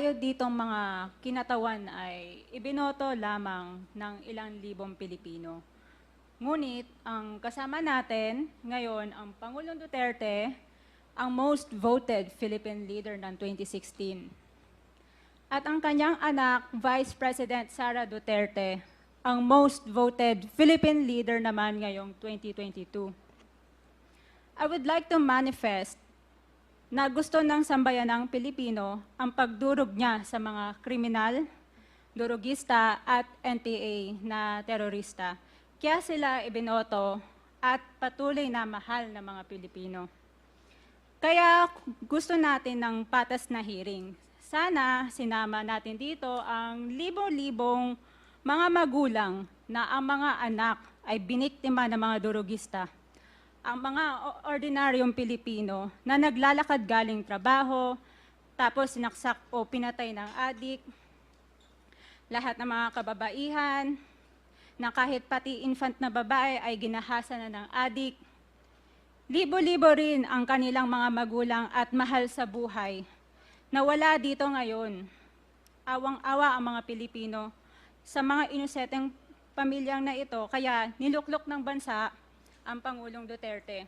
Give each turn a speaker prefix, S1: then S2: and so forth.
S1: Ditong mga kinatawan ay ibinoto lamang ng ilang libong Pilipino. Ngunit ang kasama natin ngayon ang Pangulong Duterte, ang most voted Philippine leader ng 2016. At ang kanyang anak, Vice President Sara Duterte, ang most voted Philippine leader naman ngayong 2022. I would like to manifest na gusto ng sambayanang Pilipino ang pagdurog niya sa mga kriminal, durugista at NPA na terorista. Kaya sila ibinoto at patuloy na mahal ng mga Pilipino. Kaya gusto natin ng patas na hearing. Sana sinama natin dito ang libong-libong mga magulang na ang mga anak ay biniktima ng mga durugista. Ang mga ordinaryong Pilipino na naglalakad galing trabaho, tapos sinaksak o pinatay ng adik, lahat ng mga kababaihan, na kahit pati infant na babae ay ginahasa na ng adik. Libo-libo rin ang kanilang mga magulang at mahal sa buhay na wala dito ngayon. Awang-awa ang mga Pilipino sa mga inosenteng pamilyang na ito, kaya niluklok ng bansa ang Pangulong Duterte.